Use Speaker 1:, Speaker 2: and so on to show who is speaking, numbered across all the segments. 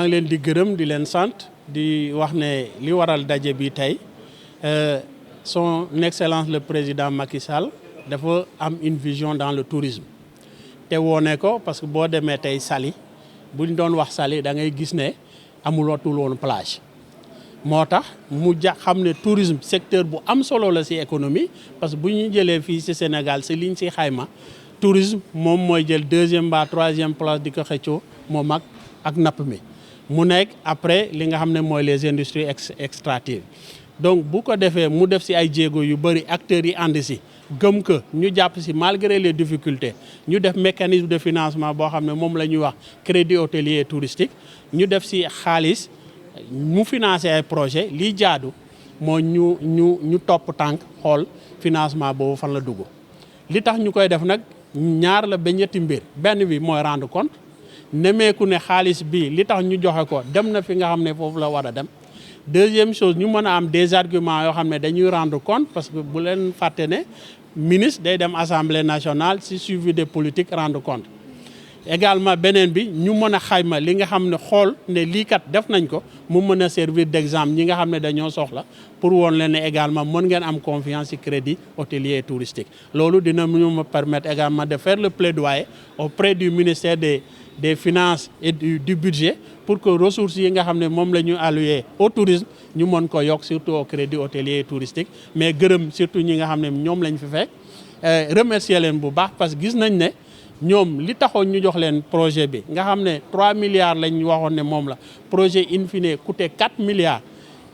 Speaker 1: ngi leen di gërëm di leen sant di wax ne li waral daje bi tey son excellence le président Macky Sall dafa am une vision dans le tourisme te woone ko parce que boo demee tey Saly buñ doon wax Saly da ngay gis ne amulootul woon plage moo tax mu xam ne tourisme secteur bu am solo la ci économie parce que bu ñu jëlee fii ci Sénégal ci liñ ci xayma tourisme moom mooy jël deuxième ba troisième place di ko xëccoo moom ak napp mi mu nekk après li nga xam ne mooy les industries extractives donc bu ko defee mu def ci ay jéego yu bëri acteurs yi ànd ci gëm que ñu jàpp ci malgré les difficultés ñu def mécanisme de financement boo xam ne moom la ñuy wax crédit hôtelier et touristique ñu def ci xaalis mu financer ay projet lii jaadu moo ñu topp tànk xool financement boobu fan la dugg li tax ñu koy def nag ñaar la ba ñetti mbir benn bi mooy rendre compte nemeeku ne xaalis bi li tax ñu joxe ko dem na fi nga xam ne foofu la war a dem deuxième chose ñu mën a am des arguments yoo xam ne dañuy rendre compte parce que bu leen fàtte ne ministre day dem assemblée nationale ci suivi des politiques rendre compte également beneen bi ñu mën a xayma li nga xam ne xool ne lii kat def nañ ko mu mën a servir d'exemple ñi nga xam ne dañoo soxla pour woon leen ne également mën ngeen am confiance ci crédit hôtelier et touristique loolu dina ñu ma permettre également de faire le plaidoyer auprès du ministère des finances et du budget pour que ressources yi nga xam ne moom la ñu alloué au tourisme ñu mën ko yokk surtout au crédit hôtelier et touristique mais gërëm surtout ñi nga xam ne ñoom lañ fi fekk remercier leen bu baax parce que gis nañ ne ñoom li taxoon ñu jox leen projet bi nga xam ne 3 milliards lañ waxoon ne moom la projet in fine coûté 4 milliards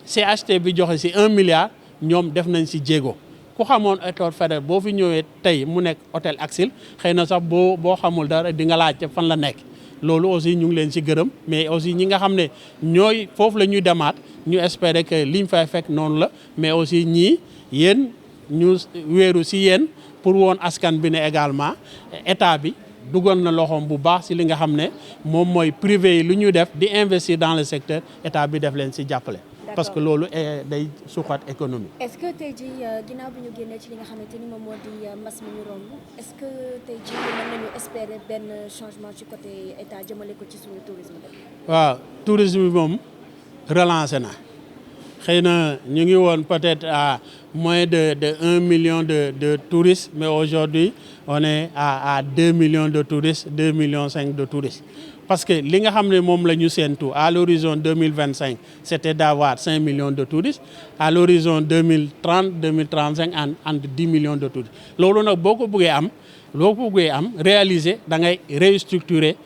Speaker 1: CHT bi joxe ci 1 milliard ñoom def nañ ci jéego ku xamoon hôtel Faidherbe boo fi ñëwee tey mu nekk hôtel Axil xëy na sax boo xamul dara di nga laajte fan la nekk loolu aussi ñu ngi leen ci gërëm mais aussi ñi nga xam ne ñooy foofu la ñuy demaat ñu espérer que liñ fay fekk noonu la mais aussi ñii yéen ñu wéeru ci yéen pour woon askan bi ne également état bi dugal na loxoom bu baax ci li nga xam ne moom mooy privé yi lu ñuy def di investir dans le secteur état bi def leen ci jàppale. parce que loolu day suuxat économie.
Speaker 2: est-ce que tey jii ginnaaw bi ñu génnee ci li nga xamante ni moom moo di mbas mi ñu romb est-ce que tey jii mën nañu espérer benn changement ci côté état jëmale ko ci suñu tourisme bi.
Speaker 1: waaw tourisme bi moom relancé na xëy na ñu ngi woon peut-être à moins de 1 million de touristes mais aujourd'hui on est à 2 millions de touristes 2,5 millions de touristes. parce que li nga xam ne moom la ñu séentu à l'horizon 2025 c'était d'avoir 5 millions de touristes à l'horizon 2030-2035 entre 10 millions de touristes loolu nag boo ko bëggee am réaliser da ngay restructurer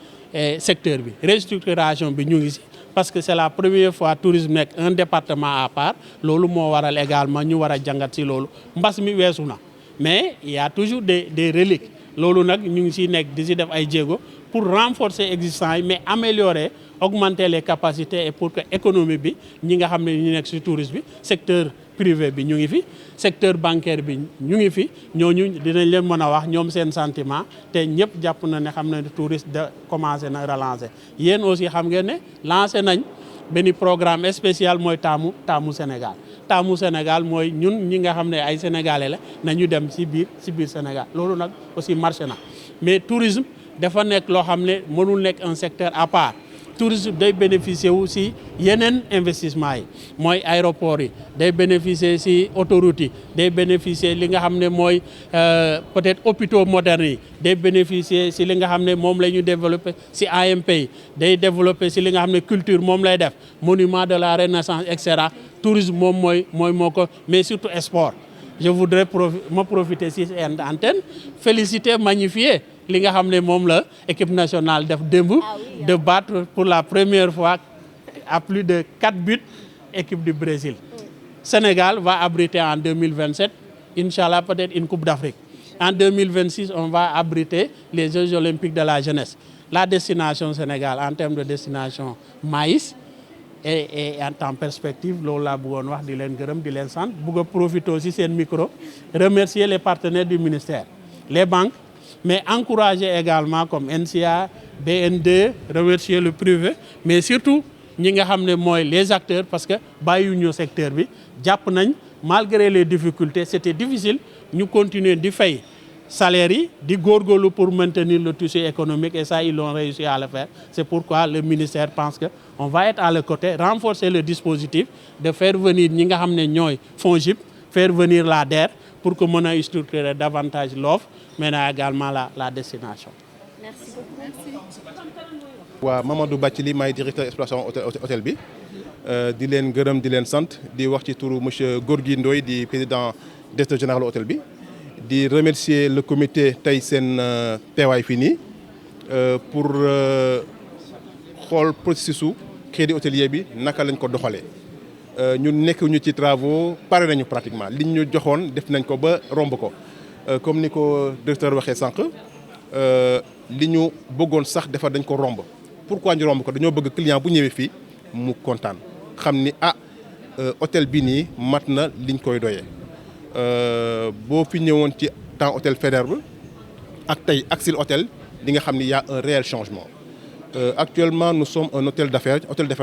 Speaker 1: secteur bi restructuration bi ñu ngi ci parce que c'est la première fois tourisme nekk un département à part loolu moo waral également ñu war a jàngat ci loolu mbas mi weesu na mais il y a toujours des reliques loolu nag ñu ngi ciy nekk di ci def ay jéego pour renforcer existant yi mais améliorer augmenter les capacités et pour que économie bi ñi nga xam ne ñu nekk ci tourisme bi secteur privé bi ñu ngi fi secteur bancaire bi ñu ngi fi ñooñu dinañ leen mën a wax ñoom seen sentiment te ñëpp jàpp na ne xam na ne touriste de commencé na relancer yéen aussi xam ngeen ne lancé nañ benn programme spécial mooy taamu Sénégal mooy ñun ñi nga xam ne ay sénégalais la nañu dem ci biir Sénégal loolu nag aussi marché na mais tourisme dafa nekk loo xam ne mënul nekk un secteur à part tourisme day bénéficier wu ci yeneen investissement yi mooy aéroport yi day bénéficier ci autoroute yi day bénéficier li nga xam ne mooy peut-être hôpitaux modernes yi day bénéficier ci li nga xam ne moom la ñu développer ci AMP yi day développer ci li nga xam ne culture moom lay def monument de la Renaissance et cetera tourisme moom mooy moo ko mais surtout sport je voudrais profiter ci antenne féliciter magnifier li nga xam ne moom la équipe nationale def démb de battre pour la première fois à plus de 4 buts équipe du Brésil. Sénégal va abriter en 2027 inchallah peut-être une coupe d'Afrique. En 2026 on va abriter les Jeux olympiques de la jeunesse. La destination Sénégal en termes de destination maïs et en perspective loolu laa bëggoon wax di leen gërëm di leen sant bëgg a profiter aussi seen micro remercier les partenaires du ministère les banques mais encourager également comme NCA BND remercier le privé mais surtout ñi nga xam ne mooy les acteurs parce que bàyyiwuñu secteur bi jàpp nañ malgré les difficultés c'était difficile ñu continuer di fay salaires yi di góorgóorlu pour maintenir le tissu économique et ça ils l'ont réussi à le faire. C'est pourquoi le ministère pense que on va être à leur côté, renforcer le dispositif de faire venir ñi nga xam ne ñooy FONGIP, faire venir la DER pour que mën a structurer davantage l'offre mais également la destination.
Speaker 2: Merci beaucoup.
Speaker 3: waa Mamadou Bathily maay directeur exploitation hôtel bi di leen gërëm di leen sant di wax ci turu monsieur Gorgui Ndoye di président directeur général hôtel bi di remercier le comité tey seen teewaay fii nii pour xool processus su crédit hôtelier bi naka lañ ko doxalee ñun nekk ñu ci travaux pare nañu pratiquement liñ ñu joxoon def nañ ko ba romb ko comme ni ko directeur waxee sànq li ñu bëggoon sax defar dañ ko romb. Pourquoi ñu romb ko dañoo bëgg client bu ñëwee fii mu kontaan xam ni hôtel bi nii mat na liñ koy doyee boo fi ñëwoon ci temps hôtel Faidherbe ak tey Axil hôtel di nga xam ni y a un réel changement. Actuellement nous sommes un hôtel d'affaires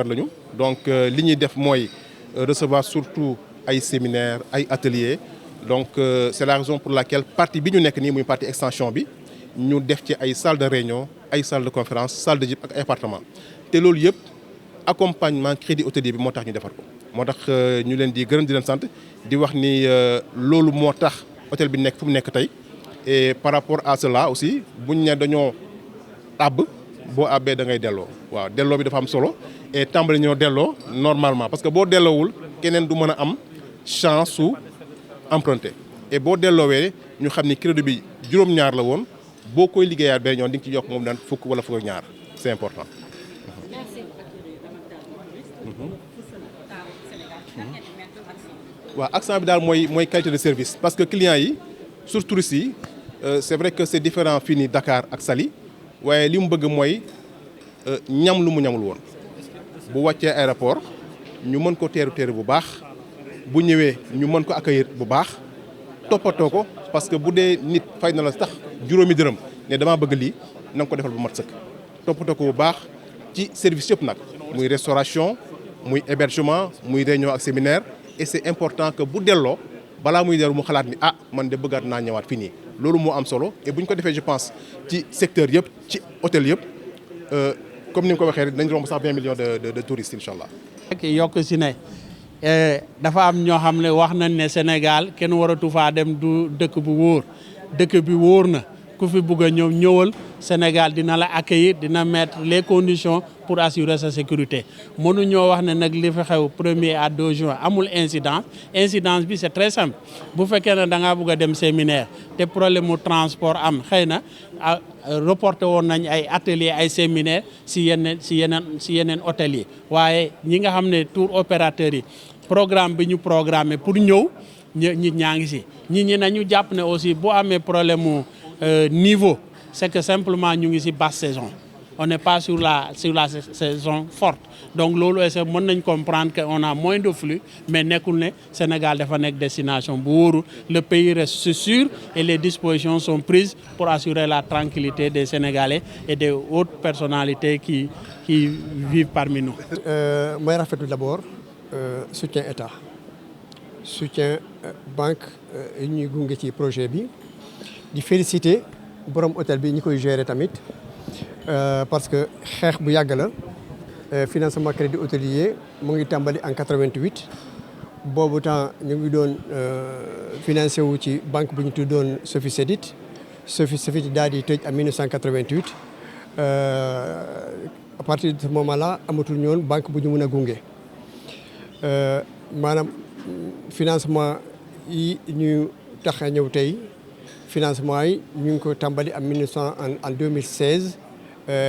Speaker 3: lañu donc li ñuy def mooy recevoir surtout ay séminaires ay ateliers donc c'est la raison pour laquelle partie bi ñu nekk nii muy partie extension bi ñu def ci ay salle de réunion ay salle de conférence salle de gym ak ay appartement te loolu yëpp accompagnement crédit hôtelier bi moo tax ñu defar ko moo tax ñu leen di gërëm di leen sant di wax ni loolu moo tax hôtel bi nekk fu mu nekk tey et par rapport à cela aussi buñ ne dañoo àbb boo àbbee da ngay delloo waaw delloo bi dafa am solo et tàmbali ñoo delloo normalement parce que boo delloowul keneen du mën a am chance su emprunter et boo delloowee ñu xam ni crédit bi juróom-ñaar la woon boo koy liggéeyaat benn yoon di nga ci yokk moom daan fukk wala fukk ak ñaar c'est important. waaw accent bi daal mooy qualité de service parce que clients yi surtout touristes yi c'est vrai que c'est différent fii nii Dakar ak Saly waaye li mu bëgg mooy ñam lu mu ñamul woon bu wàccee aéroport ñu mën ko teeru bu baax bu ñëwee ñu mën ko accueillir bu baax toppatoo ko parce que bu dee nit fay na la tax juróomi dërëm ne damaa bëgg lii na nga ko defal bu mat sëkk toppatoo ko bu baax ci service yëpp nag muy restauration muy hébergement muy réunion ak séminaire et c'est important que bu delloo balaa muy dellu mu xalaat ni man de bëggaat naa ñëwaat fii nii loolu moo am solo et bu ñu ko defee je pense ci secteur yëpp ci hôtel yëpp comme ni nga ko waxee rek dañ romb sax 20 millions de touristes incha allah.
Speaker 1: yokk si ne dafa am ñoo xam ne wax nañ ne Sénégal kenn waratu faa dem du dëkk bu wóor dëkk bi wóor na ku fi bugg a ñëwal Sénégal dina la accueillir dina mettre les conditions pour assurer sa sécurité mënuñoo wax ne nag li fi xew 1er à 2 juin amul incidence bi c'est très simple bu fekkee ne da ngaa bugg a dem séminaire te problème mu transport am xëy na reporté woon nañ ay atelier ay séminaire si yeneen hôtel yi waaye ñi nga xam ne tour opérateurs yi programme bi ñu programmé pour ñëw nit ñaa ngi si nit ñi nañu jàpp ne aussi bu amee problème mu niveau c'est que simplement ñu ngi si basse saison on n'est pas sur la saison forte donc loolu est mën nañ comprendre que on a moins de flux mais nekkul ne Sénégal dafa nekk destination bu wóoru le pays reste sûr et les dispositions sont prises pour assurer la tranquillité des Sénégalais et des autres personnalités qui vivent parmi nous.
Speaker 4: mooy rafetlu d'abord soutien état soutien banque yi ñuy gunge ci projet bi di féliciter borom hôtel bi ñi koy gérer tamit parce que xeex bu yàgg la financement crédit hôtelier mu ngi tàmbali en 88 boobu temps ñu ngi doon financé wu ci banque bu ñu tuddoon Sofisedit daal di tëj en 1988 à partir de ce moment là amatul ñoon banque bu ñu mën a gunge maanaam financement yi ñu tax a ñëw tey financement yi ñu ngi ko tàmbali en 2016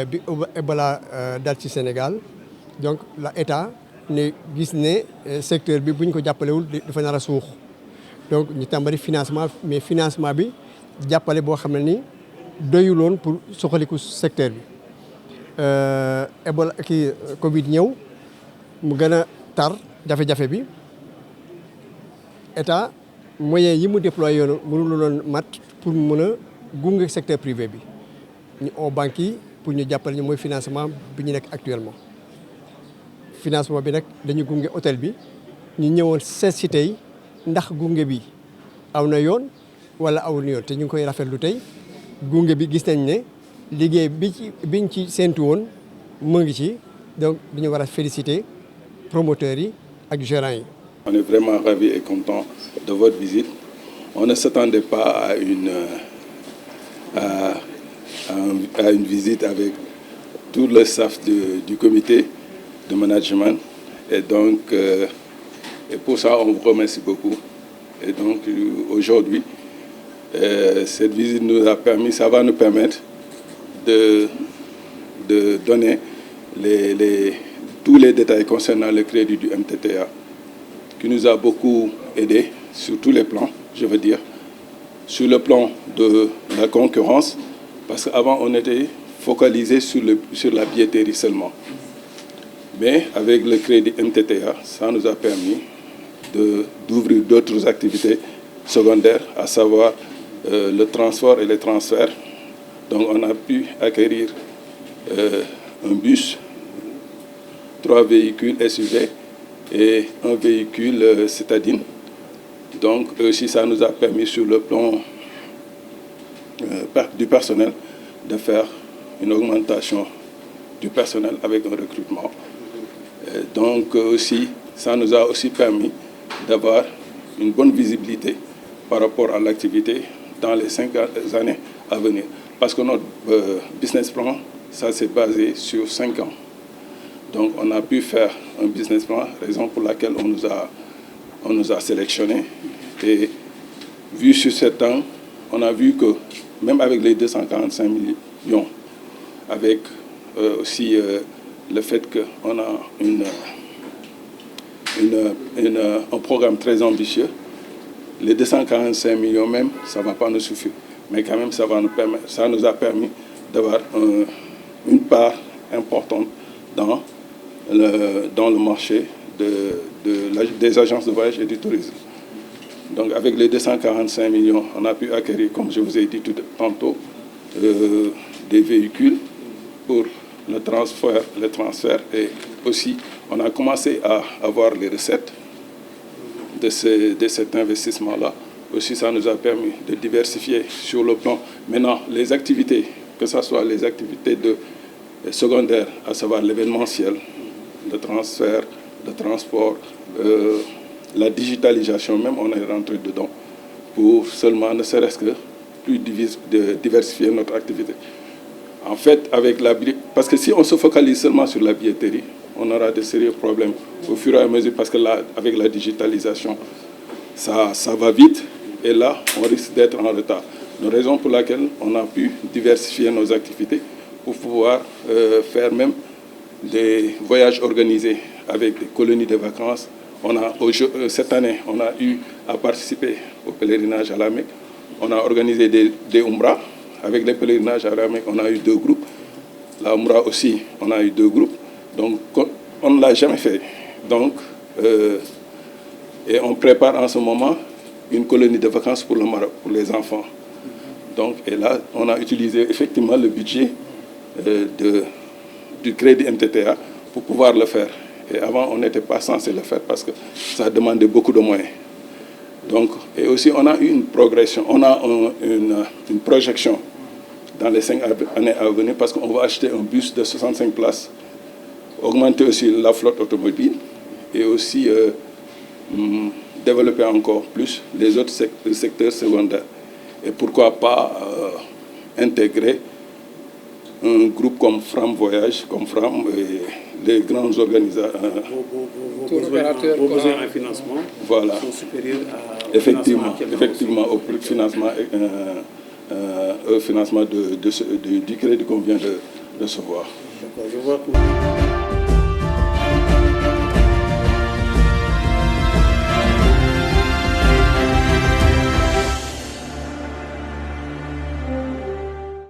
Speaker 4: bi Ebola dal ci Sénégal donc la état ne gis ne secteur bi bu ñu ko jàppalewul dafa nar a suux donc ñu tàmbali financement mais financement bi jàppale boo xam ne ni doyuloon pour soxaliku secteur bi Ebola Covid ñëw mu gën a tar jafe-jafe bi état moyens yi mu déployé yoon mënuloon mat pour mën a gunge secteur privé bi ñu oo banques yi pour ñu jàppale ñu mooy financement bi ñu nekk actuellement financement bi nag dañu gunge hôtel bi ñu ñëwoon seet si tey ndax gunge bi aw na yoon wala awul yoon te ñu ngi koy rafetlu tey gunge bi gis nañ ne liggéey biñ ci séntu woon mu ngi ci donc dañu war a féliciter promoteurs yi ak gérants yi.
Speaker 5: On est vraiment ravis et contents de votre visite. On ne s'attendait pas à une visite avec tout le staff du comité de management. Et donc, et pour ça, on vous remercie beaucoup. Et donc, aujourd'hui, cette visite nous a permis, ça va nous permettre de donner tous les détails concernant le crédit du MTTA, qui nous a beaucoup aidé sur tous les plans, je veux dire, sur le plan de la concurrence, parce qu'avant on était focalisé sur la billetterie seulement. Mais avec le crédit MTTA, ça nous a permis d'ouvrir d'autres activités secondaires, à savoir le transport et les transferts. Donc on a pu acquérir un bus, 3 véhicules SUV et un véhicule citadine. Donc aussi ça nous a permis sur le plan du personnel de faire une augmentation du personnel avec un recrutement. Donc aussi, ça nous a aussi permis d'avoir une bonne visibilité par rapport à l'activité dans les 5 années à venir. Parce que notre business plan, ça s'est basé sur 5 ans. Donc on a pu faire un business plan, raison pour laquelle on nous a sélectionnés. Et vu sur 7 ans, on a vu que même avec les 245 millions, avec aussi le fait qu'on a un programme très ambitieux, les 245 millions même, ça ne va pas nous suffire. Mais quand même, ça nous a permis d'avoir une part importante dans le marché des agences de voyage et du tourisme. Donc avec les 245 millions, on a pu acquérir, comme je vous ai dit tantôt, des véhicules pour le transfert et aussi on a commencé à avoir les recettes de cet investissement-là. Aussi, ça nous a permis de diversifier sur le plan. Maintenant, les activités, que ce soit les activités secondaires, à savoir l'événementiel, le transfert, le transport, la digitalisation, même on est rentré dedans pour seulement, ne serait-ce que plus diversifier notre activité. En fait, parce que si on se focalise seulement sur la billetterie, on aura de sérieux problèmes au fur et à mesure, parce que là, avec la digitalisation, ça va vite, et là, on risque d'être en retard. La raison pour laquelle on a pu diversifier nos activités pour pouvoir faire même des voyages organisés avec des colonies de vacances. Cette année, on a eu à participer au pèlerinage à la Mecque. On a organisé des Umrah. Avec les pèlerinages à la Mecque, on a eu 2 groupes. La Umrah aussi, on a eu 2 groupes. Donc, on ne l'a jamais fait. Donc, et on prépare en ce moment une colonie de vacances pour le Maroc, pour les enfants. Donc, et là, on a utilisé effectivement le budget du crédit MTTA pour pouvoir le faire. Et avant, on n'était pas censé le faire parce que ça demandait beaucoup de moyens. Donc, et aussi, on a eu une progression, on a une projection dans les 5 années à venir parce qu'on va acheter un bus de 65 places, augmenter aussi la flotte automobile et aussi développer encore plus les autres secteurs secondaires. Et pourquoi pas intégrer un groupe comme Fram Voyage, comme Fram et les grands organisateurs.
Speaker 1: Vos besoins en financement sont supérieurs
Speaker 5: effectivement au financement, financement du crédit qu'on vient de recevoir.
Speaker 1: D'accord, je vois que...